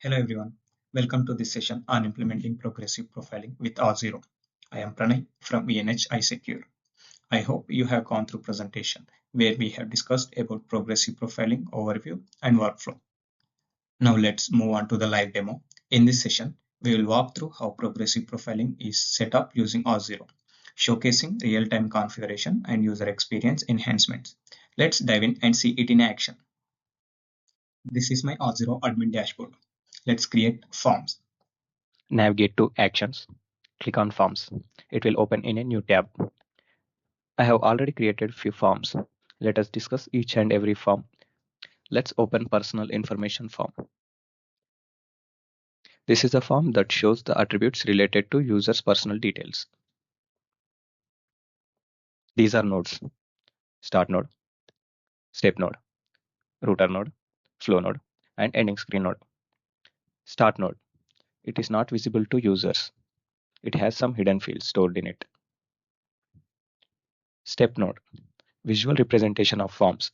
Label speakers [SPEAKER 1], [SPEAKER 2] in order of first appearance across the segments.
[SPEAKER 1] Hello everyone, welcome to this session on implementing progressive profiling with Auth0. I am Pranay from ENH iSecure. I hope you have gone through presentation where we have discussed about progressive profiling overview and workflow. Now let's move on to the live demo. In this session, we will walk through how progressive profiling is set up using Auth0, showcasing real-time configuration and user experience enhancements. Let's dive in and see it in action. This is my Auth0 admin dashboard. Let's create forms.
[SPEAKER 2] Navigate to Actions, click on Forms. It will open in a new tab. I have already created a few forms. Let us discuss each and every form. Let's open Personal Information form. This is a form that shows the attributes related to users' personal details. These are nodes: Start node, Step node, Router node, Flow node, and Ending screen node. Start node. It is not visible to users. It has some hidden fields stored in it. Step node. Visual representation of forms.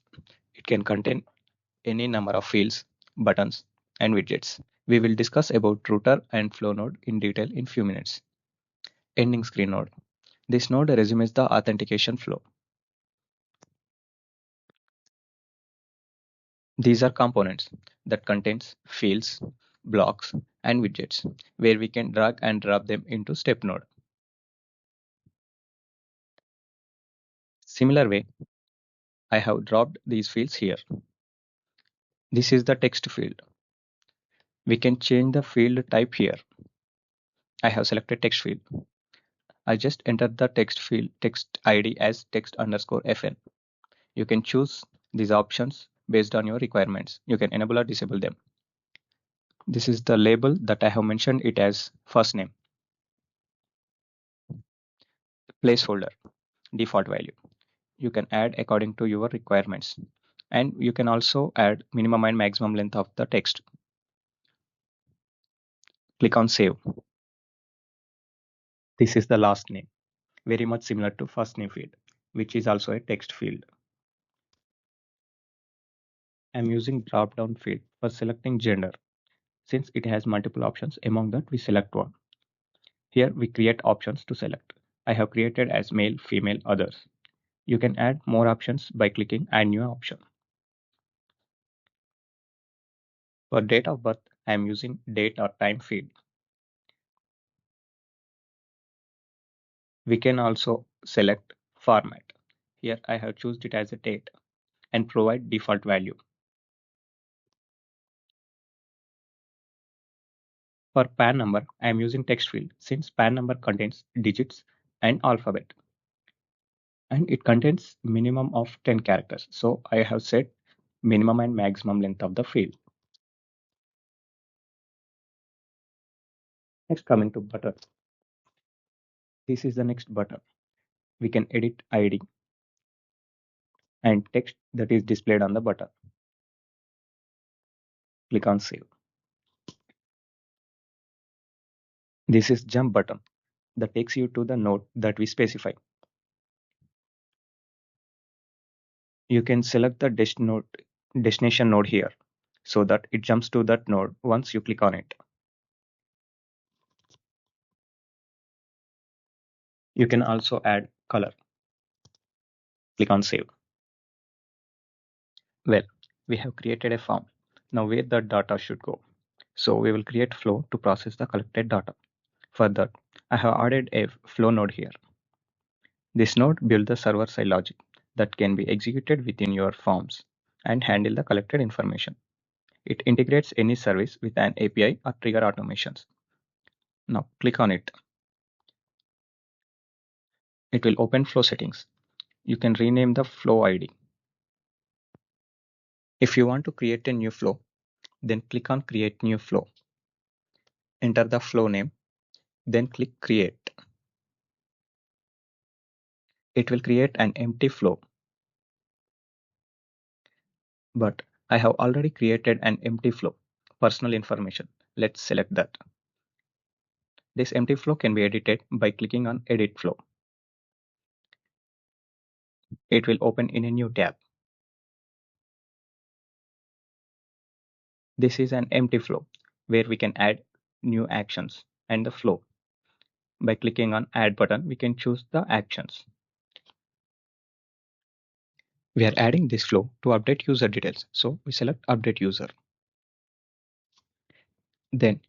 [SPEAKER 2] It can contain any number of fields, buttons, and widgets. We will discuss about router and flow node in detail in few minutes. Ending screen node. This node resumes the authentication flow. These are components that contains fields, blocks, and widgets where we can drag and drop them into step node. Similar way, I have dropped these fields here. This is the text field. We can change the field type here. I have selected text field. I just entered the text field text ID as text_fn. You can choose these options based on your requirements. You can enable or disable them. This is the label that I have mentioned it as first name. Placeholder, default value. You can add according to your requirements. And you can also add minimum and maximum length of the text. Click on save. This is the last name, very much similar to first name field, which is also a text field. I'm using drop down field for selecting gender. Since it has multiple options, among that we select one. Here we create options to select. I have created as male, female, others. You can add more options by clicking add new option. For date of birth, I am using date or time field. We can also select format. Here I have chosen it as a date and provide default value. For PAN number, I am using text field since PAN number contains digits and alphabet. And it contains minimum of 10 characters. So I have set minimum and maximum length of the field. Next, coming to button. This is the next button. We can edit ID and text that is displayed on the button. Click on save. This is jump button that takes you to the node that we specify. You can select the destination node here so that it jumps to that node once you click on it. You can also add color. Click on save. Well, we have created a form. Now where the data should go. So we will create flow to process the collected data. For that, I have added a flow node here. This node builds the server-side logic that can be executed within your forms and handle the collected information. It integrates any service with an API or trigger automations. Now click on it. It will open flow settings. You can rename the flow ID. If you want to create a new flow, then click on create new flow. Enter the flow name, then click create. It will create an empty flow. But I have already created an empty flow, personal information. Let's select that. This empty flow can be edited by clicking on edit flow. It will open in a new tab. This is an empty flow. where we can add new actions and the flow. By clicking on Add button, we can choose the actions. We are adding this flow to update user details, so we select Update User. Then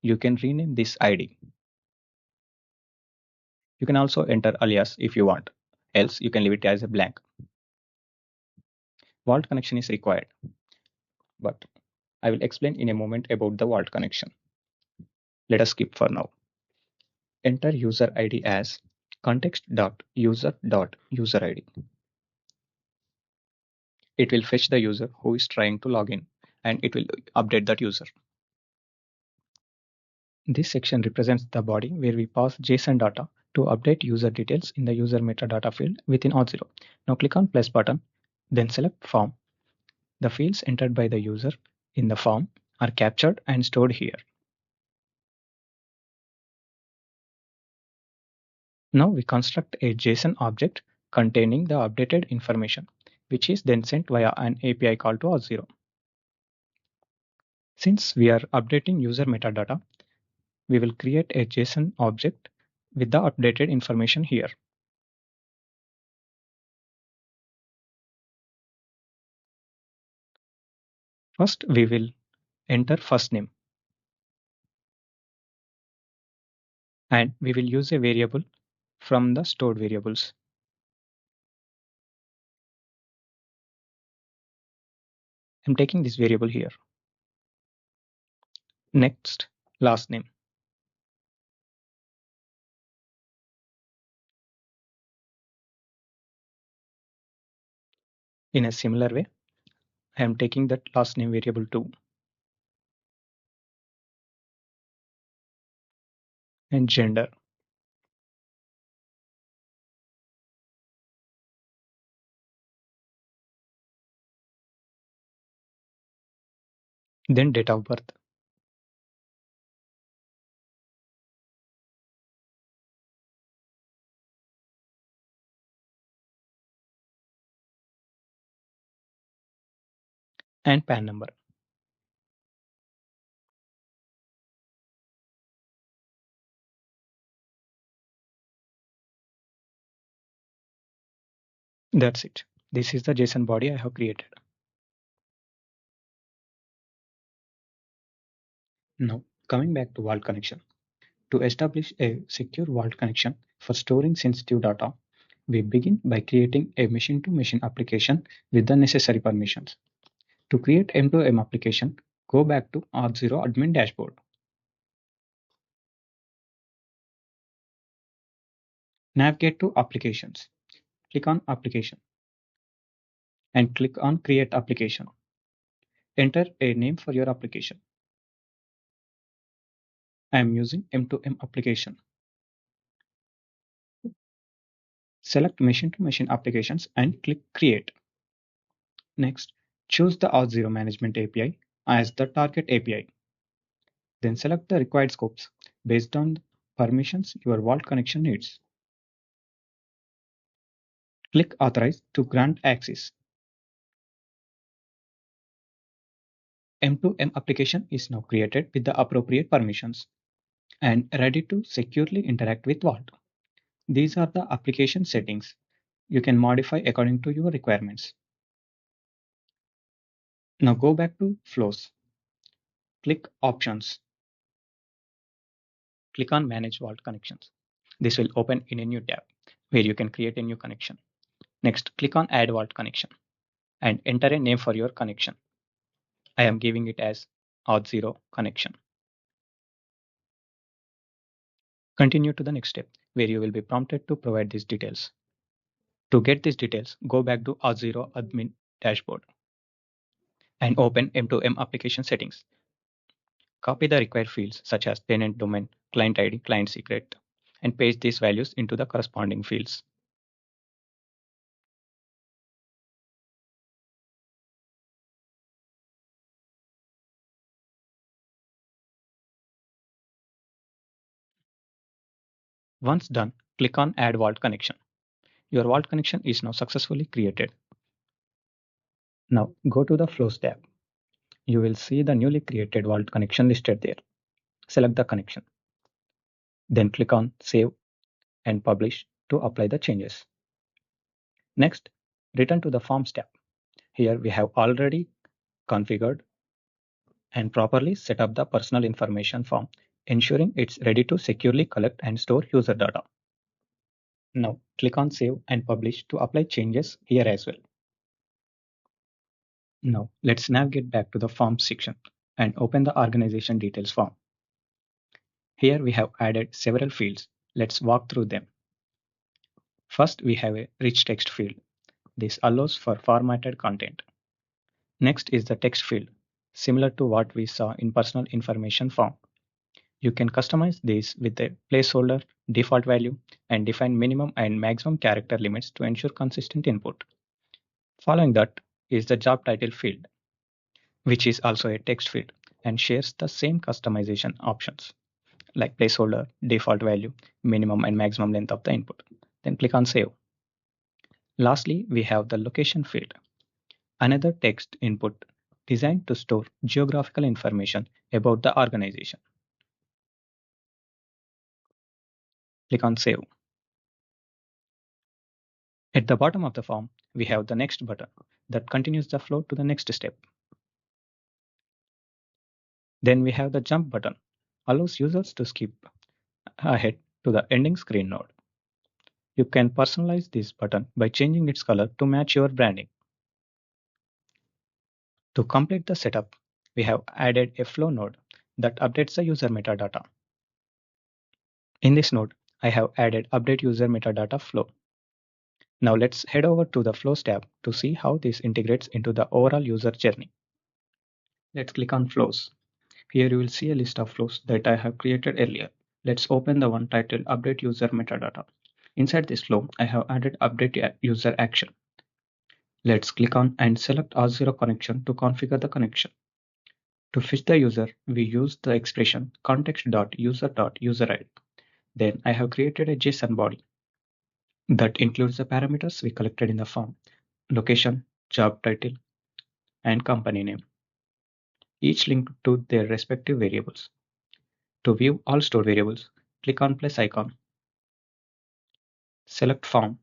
[SPEAKER 2] you can rename this ID. You can also enter alias if you want, else you can leave it as a blank. Vault connection is required, but I will explain in a moment about the vault connection. Let us skip for now. Enter user ID as context.user.userid. It will fetch the user who is trying to log in, and it will update that user. This section represents the body where we pass JSON data to update user details in the user metadata field within Auth0. Now click on plus button, then select form. The fields entered by the user in the form are captured and stored here. Now we construct a JSON object containing the updated information, which is then sent via an API call to Auth0. Since we are updating user metadata, we will create a JSON object with the updated information here. First, we will enter first name, and we will use a variable from the stored variables. I'm taking this variable here. Next, last name. In a similar way, I am taking that last name variable too. And gender. Then date of birth. And PAN number. That's it. This is the JSON body I have created. Now, coming back to vault connection. To establish a secure vault connection for storing sensitive data, we begin by creating a machine-to-machine application with the necessary permissions. To create M2M application, go back to Auth0 admin dashboard. Navigate to Applications. Click on Application and click on Create Application. Enter a name for your application. I am using M2M application. Select Machine-to-Machine Applications and click Create. Next, choose the Auth0 Management API as the target API. Then select the required scopes based on the permissions your vault connection needs. Click Authorize to grant access. M2M application is now created with the appropriate permissions and ready to securely interact with Vault. These are the application settings. You can modify according to your requirements. Now go back to Flows. Click Options. Click on Manage Vault Connections. This will open in a new tab where you can create a new connection. Next, click on Add Vault Connection and enter a name for your connection. I am giving it as Auth0 connection. Continue to the next step where you will be prompted to provide these details. To get these details, go back to Auth0 admin dashboard and open M2M application settings. Copy the required fields such as tenant domain, client ID, client secret, and paste these values into the corresponding fields. Once done, click on Add Vault Connection. Your Vault connection is now successfully created. Now go to the Flows tab. You will see the newly created Vault connection listed there. Select the connection. Then click on Save and Publish to apply the changes. Next, return to the Forms tab. Here we have already configured and properly set up the personal information form, ensuring it's ready to securely collect and store user data. Now click on Save and Publish to apply changes here as well. Now let's navigate back to the Forms section and open the organization details form. Here we have added several fields. Let's walk through them. First, we have a rich text field. This allows for formatted content. Next is the text field, similar to what we saw in personal information form. You can customize this with a placeholder, default value, and define minimum and maximum character limits to ensure consistent input. Following that is the job title field, which is also a text field and shares the same customization options like placeholder, default value, minimum and maximum length of the input. Then click on Save. Lastly, we have the location field, another text input designed to store geographical information about the organization. Click on Save. At the bottom of the form, we have the Next button that continues the flow to the next step. Then we have the Jump button, allows users to skip ahead to the ending screen node. You can personalize this button by changing its color to match your branding. To complete the setup, we have added a flow node that updates the user metadata. In this node, I have added Update User Metadata Flow. Now let's head over to the Flows tab to see how this integrates into the overall user journey. Let's click on Flows. Here you will see a list of flows that I have created earlier. Let's open the one titled Update User Metadata. Inside this flow, I have added Update User Action. Let's click on and select Auth0 connection to configure the connection. To fetch the user, we use the expression context.user.userid. Then I have created a JSON body that includes the parameters we collected in the form: location, job title, and company name, each linked to their respective variables. To view all stored variables, click on plus icon, select form,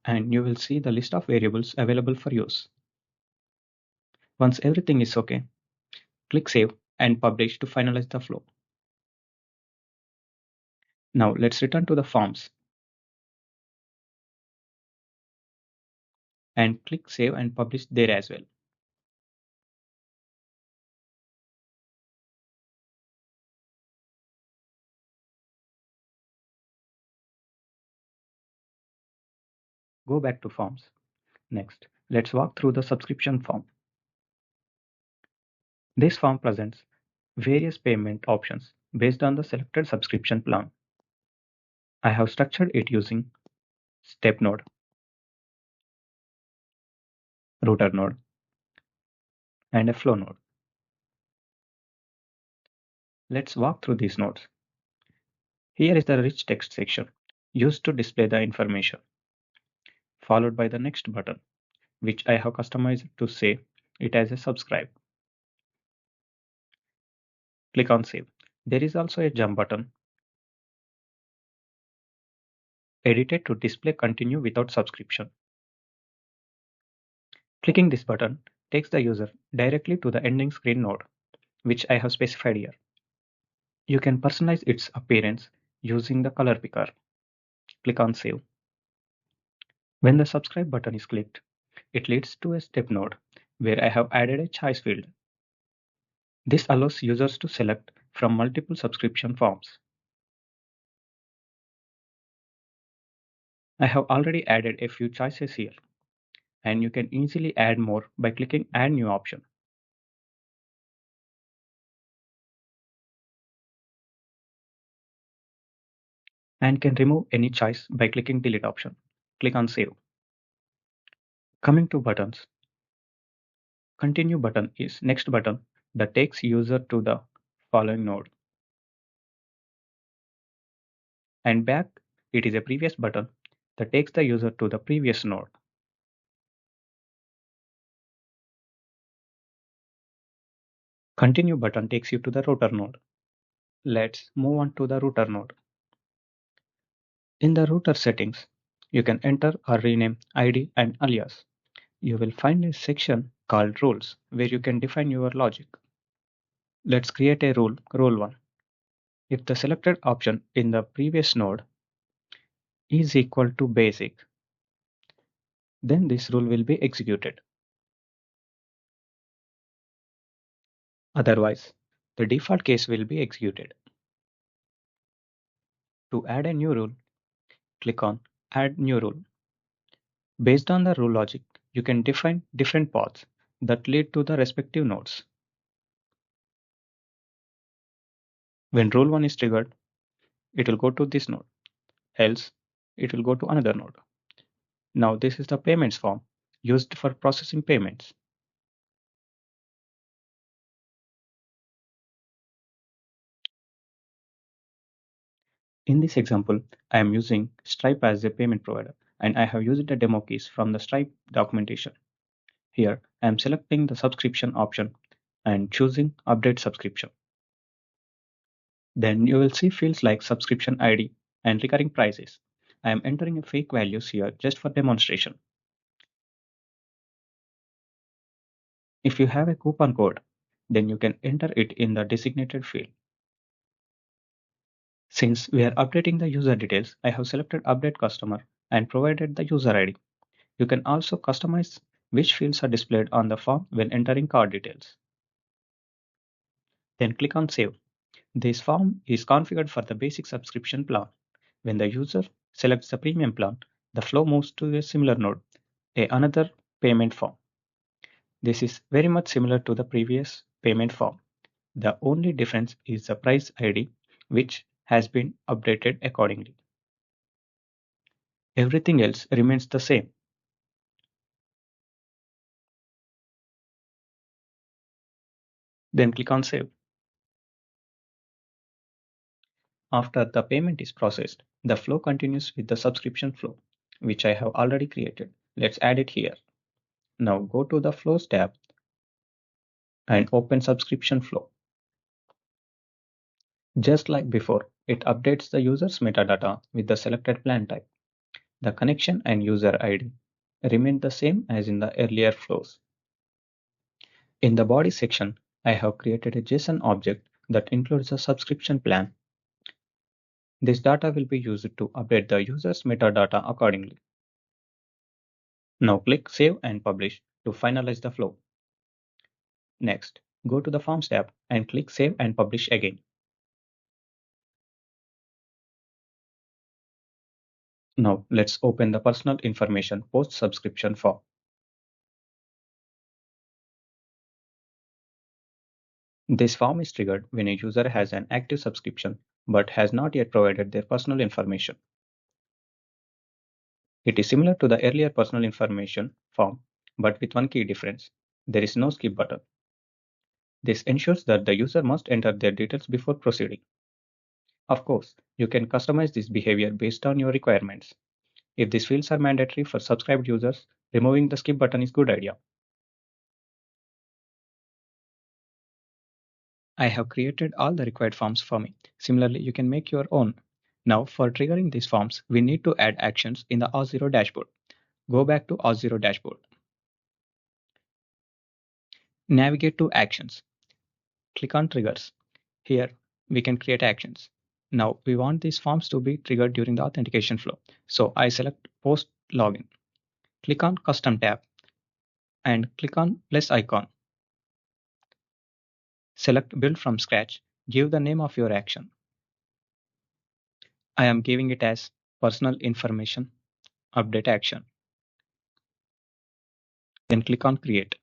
[SPEAKER 2] and you will see the list of variables available for use. Once everything is okay, click Save and Publish to finalize the flow. Now let's return to the forms and click Save and Publish there as well. Go back to forms. Next, let's walk through the subscription form. This form presents various payment options based on the selected subscription plan. I have structured it using step node, router node, and a flow node. Let's walk through these nodes. Here is the rich text section used to display the information, followed by the next button, which I have customized to say it as a subscribe. Click on Save. There is also a jump button, edited to display continue without subscription. Clicking this button takes the user directly to the ending screen node, which I have specified here. You can personalize its appearance using the color picker. Click on Save. When the subscribe button is clicked, it leads to a step node where I have added a choice field. This allows users to select from multiple subscription forms. I have already added a few choices here, and you can easily add more by clicking Add New option. And can remove any choice by clicking Delete option. Click on Save. Coming to buttons, Continue button is next button that takes user to the following node. And Back, it is a previous button that takes the user to the previous node. Continue button takes you to the router node. Let's move on to the router node. In the router settings, you can enter or rename ID and alias. You will find a section called rules where you can define your logic. Let's create a rule 1. If the selected option in the previous node is equal to basic, then this rule will be executed. Otherwise, the default case will be executed. To add a new rule, click on Add New Rule. Based on the rule logic, you can define different paths that lead to the respective nodes. When rule 1 is triggered, it will go to this node, else it will go to another node. Now this is the payments form used for processing payments. In this example, I am using Stripe as a payment provider, and I have used the demo keys from the Stripe documentation. Here, I am selecting the subscription option and choosing Update Subscription. Then you will see fields like subscription ID and recurring prices. I am entering fake values here just for demonstration. If you have a coupon code, then you can enter it in the designated field. Since we are updating the user details, I have selected Update Customer and provided the user ID. You can also customize which fields are displayed on the form when entering card details. Then click on Save. This form is configured for the basic subscription plan. When the user selects the premium plan, the flow moves to a similar node, another payment form. This is very much similar to the previous payment form. The only difference is the price ID, which has been updated accordingly. Everything else remains the same. Then click on Save. After the payment is processed, the flow continues with the subscription flow, which I have already created. Let's add it here. Now go to the Flows tab and open Subscription Flow. Just like before, it updates the user's metadata with the selected plan type. The connection and user ID remain the same as in the earlier flows. In the body section, I have created a JSON object that includes a subscription plan. This data will be used to update the user's metadata accordingly. Now click Save and Publish to finalize the flow. Next, go to the Forms tab and click Save and Publish again. Now let's open the personal information post-subscription form. This form is triggered when a user has an active subscription but has not yet provided their personal information. It is similar to the earlier personal information form, but with one key difference. There is no skip button. This ensures that the user must enter their details before proceeding. Of course, you can customize this behavior based on your requirements. If these fields are mandatory for subscribed users, removing the skip button is a good idea. I have created all the required forms for me. Similarly, you can make your own. Now, for triggering these forms, we need to add actions in the Auth0 dashboard. Go back to Auth0 dashboard. Navigate to Actions. Click on Triggers. Here, we can create actions. Now, we want these forms to be triggered during the authentication flow. So I select Post Login. Click on Custom tab and click on plus icon. Select Build from Scratch. Give the name of your action. I am giving it as Personal Information Update Action. Then click on Create.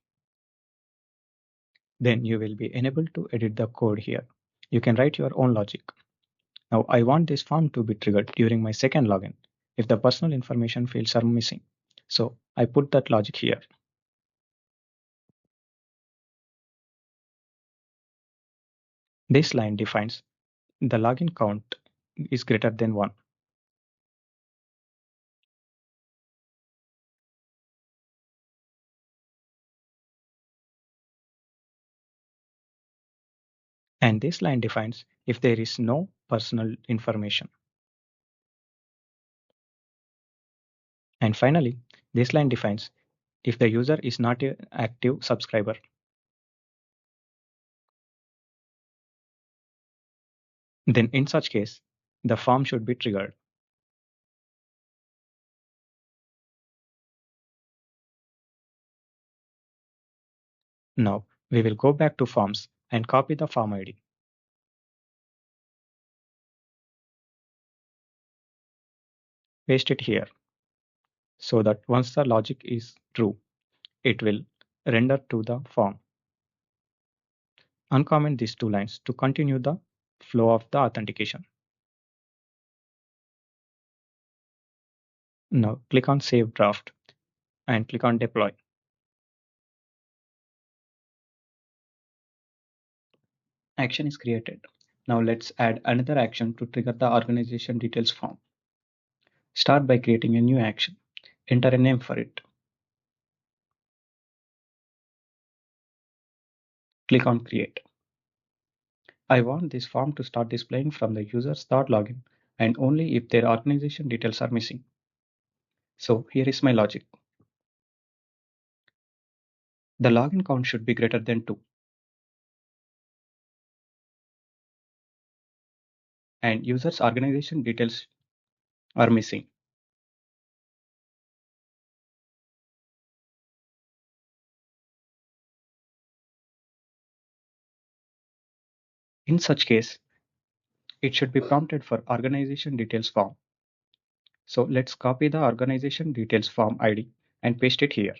[SPEAKER 2] Then you will be enabled to edit the code here. You can write your own logic. Now I want this form to be triggered during my second login if the personal information fields are missing. So I put that logic here. This line defines the login count is greater than 1. And this line defines if there is no personal information. And finally, this line defines if the user is not an active subscriber. Then in such case, the form should be triggered. Now we will go back to forms and copy the form ID. Paste it here so that once the logic is true, it will render to the form. Uncomment these two lines to continue the flow of the authentication. Now click on Save Draft and click on Deploy. Action is created. Now let's add another action to trigger the organization details form. Start by creating a new action. Enter a name for it. Click on Create. I want this form to start displaying from the user's start login and only if their organization details are missing. So here is my logic. The login count should be greater than 2 and user's organization details are missing. In such case, it should be prompted for organization details form. So let's copy the organization details form ID and paste it here.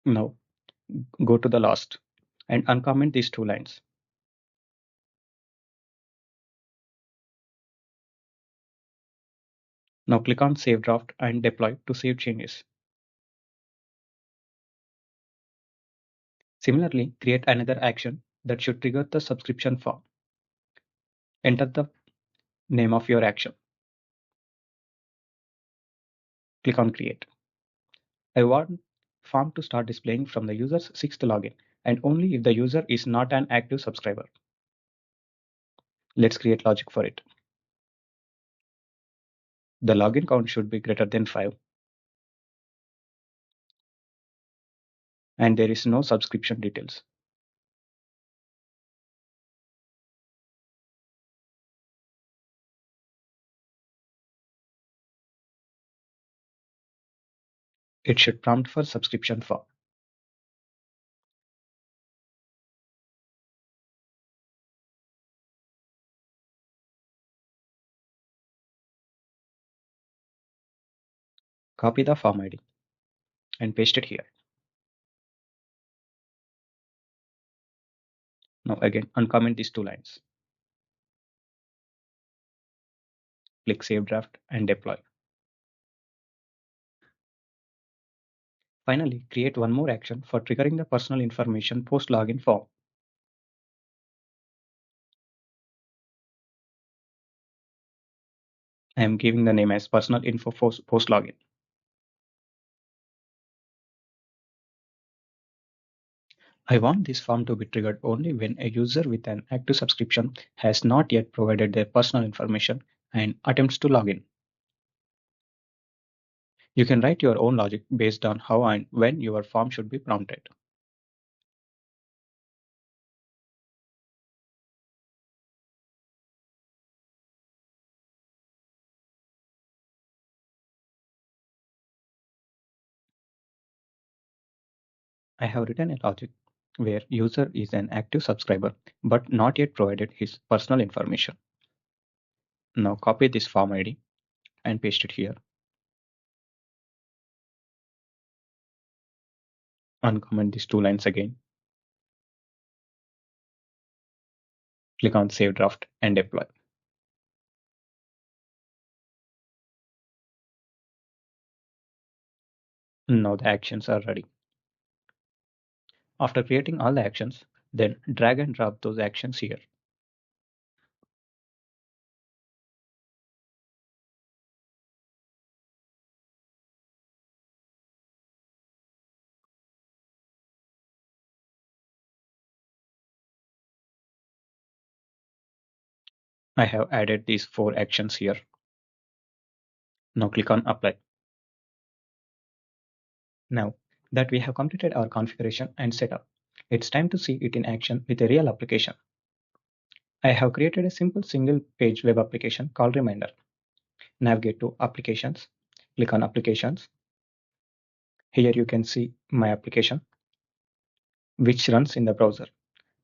[SPEAKER 2] Now go to the last and uncomment these two lines. Now click on Save Draft and Deploy to save changes. Similarly, create another action that should trigger the subscription form. Enter the name of your action. Click on Create. I want form to start displaying from the user's 6th login and only if the user is not an active subscriber. Let's create logic for it. The login count should be greater than 5 and there is no subscription details. It should prompt for subscription form. Copy the form ID and paste it here. Now again, uncomment these two lines. Click Save Draft and Deploy. Finally, create one more action for triggering the personal information post-login form. I am giving the name as personal info post-login. I want this form to be triggered only when a user with an active subscription has not yet provided their personal information and attempts to log in. You can write your own logic based on how and when your form should be prompted. I have written a logic where user is an active subscriber but not yet provided his personal information. Now copy this form ID and paste it here. Uncomment these two lines again. Click on Save Draft and Deploy. Now the actions are ready. After creating all the actions, then drag and drop those actions here. I have added these 4 actions here. Now click on Apply. Now that we have completed our configuration and setup, it's time to see it in action with a real application. I have created a simple single-page web application called Reminder. Navigate to Applications, click on Applications. Here you can see my application, which runs in the browser.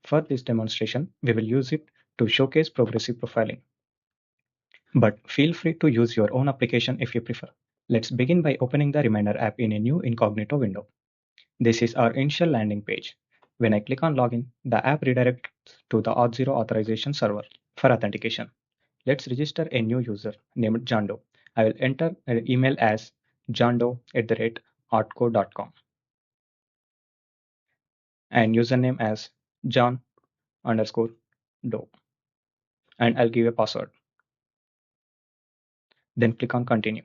[SPEAKER 2] For this demonstration, we will use it to showcase progressive profiling. But feel free to use your own application if you prefer. Let's begin by opening the Reminder app in a new incognito window. This is our initial landing page. When I click on Login, the app redirects to the Auth0 authorization server for authentication. Let's register a new user named Jando. I will enter an email as jando@auth0.com and username as John_do, and I'll give a password. Then click on Continue.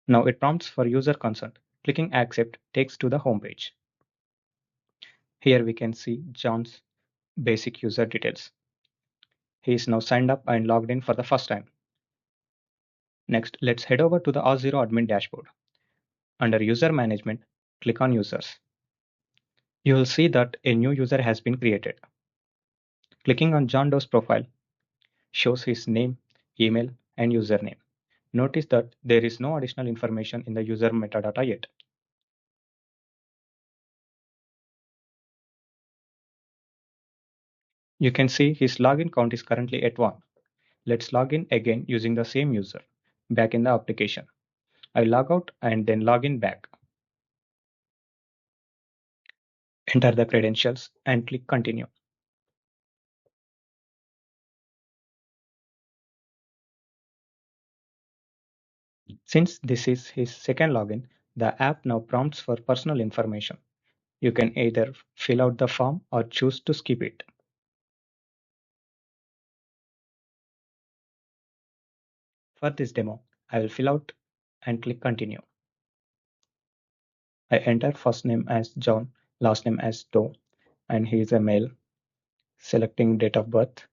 [SPEAKER 2] Now it prompts for user consent. Clicking Accept takes to the home page. Here we can see John's basic user details. He is now signed up and logged in for the first time. Next, let's head over to the Auth0 admin dashboard. Under User Management, click on Users. You will see that a new user has been created. Clicking on John Doe's profile shows his name, email, and username. Notice that there is no additional information in the user metadata yet. You can see his login count is currently at 1. Let's log in again using the same user, back in the application. I log out and then log in back. Enter the credentials and click Continue. Since this is his second login, the app now prompts for personal information. You can either fill out the form or choose to skip it. For this demo, I will fill out and click Continue. I enter first name as John, last name as Doe, and he is a male, selecting date of birth.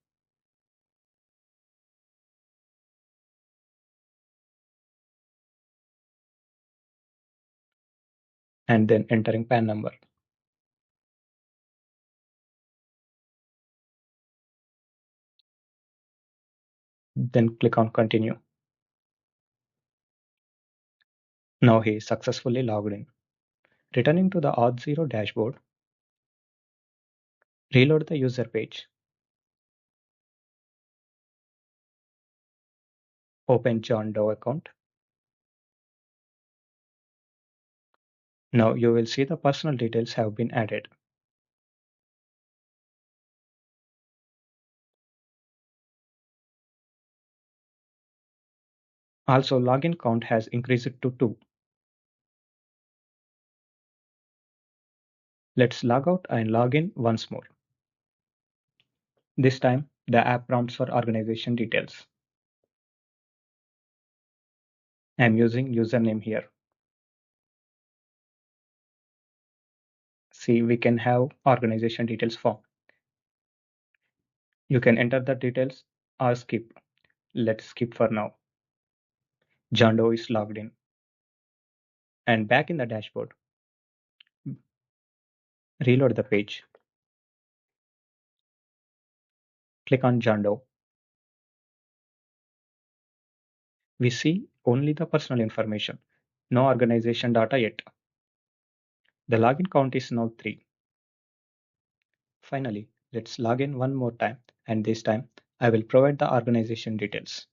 [SPEAKER 2] And then entering PAN number. Then click on Continue. Now he is successfully logged in. Returning to the Auth0 dashboard, reload the user page. Open John Doe account. Now you will see the personal details have been added. Also, login count has increased to 2. Let's log out and log in once more. This time, the app prompts for organization details. I'm using username here. See, we can have organization details form. You can enter the details or skip. Let's skip for now. John Doe is logged in. And back in the dashboard, reload the page. Click on John Doe. We see only the personal information, no organization data yet. The login count is now 3. Finally, let's log in one more time, and this time I will provide the organization details.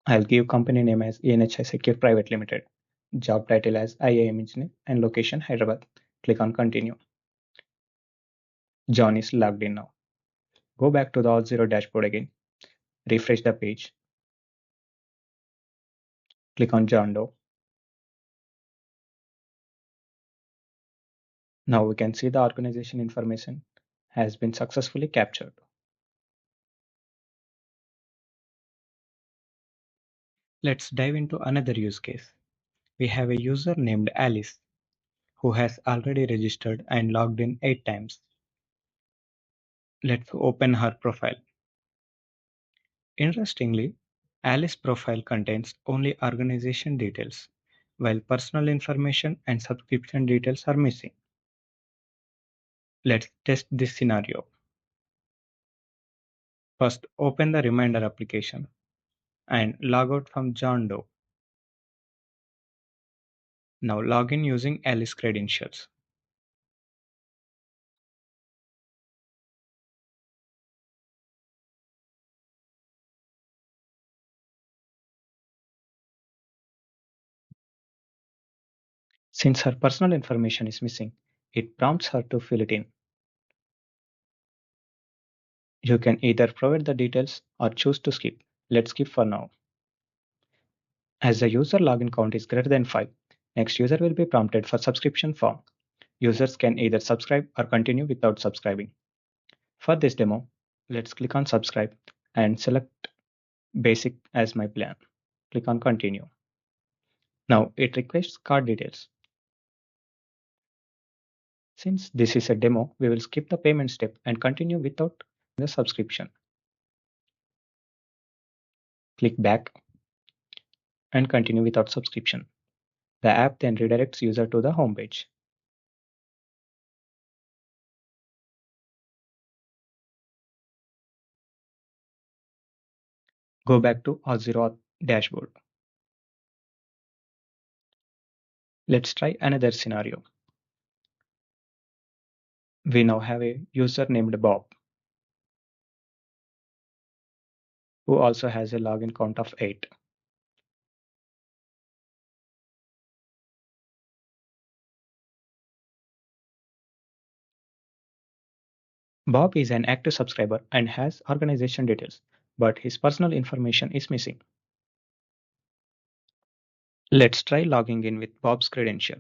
[SPEAKER 2] I'll give company name as ENH iSecure Private Limited, job title as IAM Engineer, and location Hyderabad. Click on Continue. John is logged in now. Go back to the Auth0 dashboard again. Refresh the page. Click on John Doe. Now we can see the organization information has been successfully captured. Let's dive into another use case. We have a user named Alice who has already registered and logged in 8 times. Let's open her profile. Interestingly, Alice's profile contains only organization details, while personal information and subscription details are missing. Let's test this scenario. First, open the Reminder application and log out from John Doe. Now log in using Alice credentials. Since her personal information is missing, it prompts her to fill it in. You can either provide the details or choose to skip. Let's skip for now. As the user login count is greater than 5, next user will be prompted for subscription form. Users can either subscribe or continue without subscribing. For this demo, let's click on subscribe and select basic as my plan. Click on continue. Now it requests card details. Since this is a demo, we will skip the payment step and continue without the subscription. Click back and continue without subscription. The app then redirects user to the home page. Go back to Auth0 dashboard. Let's try another scenario. We now have a user named Bob, who also has a login count of 8. Bob is an active subscriber and has organization details, but his personal information is missing. Let's try logging in with Bob's credential.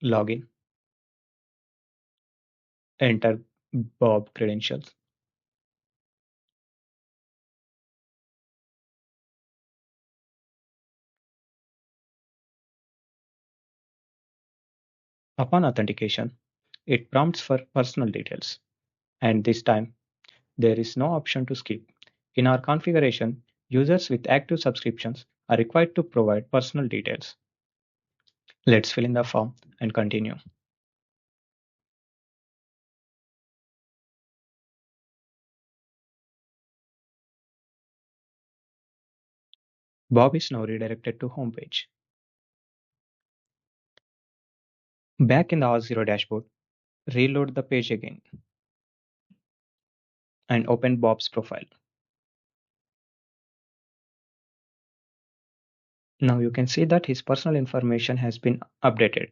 [SPEAKER 2] Login. Enter Bob credentials. Upon authentication, it prompts for personal details, and this time there is no option to skip. In our configuration, users with active subscriptions are required to provide personal details. Let's fill in the form and continue. Bob is now redirected to home page. Back in the Auth0 dashboard, reload the page again and open Bob's profile. Now you can see that his personal information has been updated.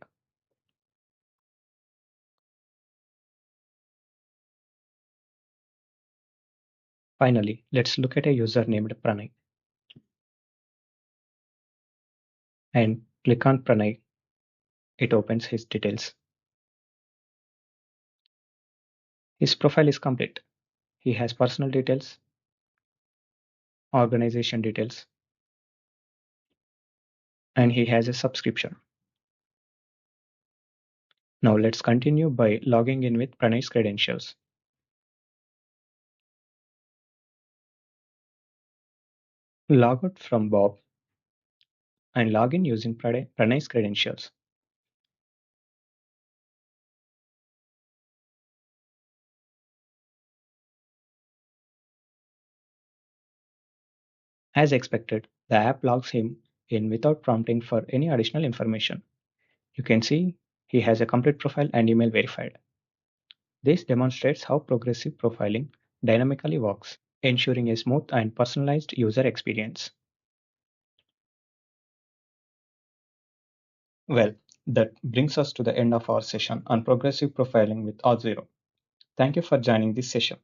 [SPEAKER 2] Finally, let's look at a user named Pranay and click on Pranay. It opens his details. His profile is complete. He has personal details, organization details, and he has a subscription. Now let's continue by logging in with Pranay's credentials. Log out from Bob and log in using Pranay's credentials. As expected, the app logs him in without prompting for any additional information. You can see he has a complete profile and email verified. This demonstrates how progressive profiling dynamically works, ensuring a smooth and personalized user experience. Well, that brings us to the end of our session on progressive profiling with Auth0. Thank you for joining this session.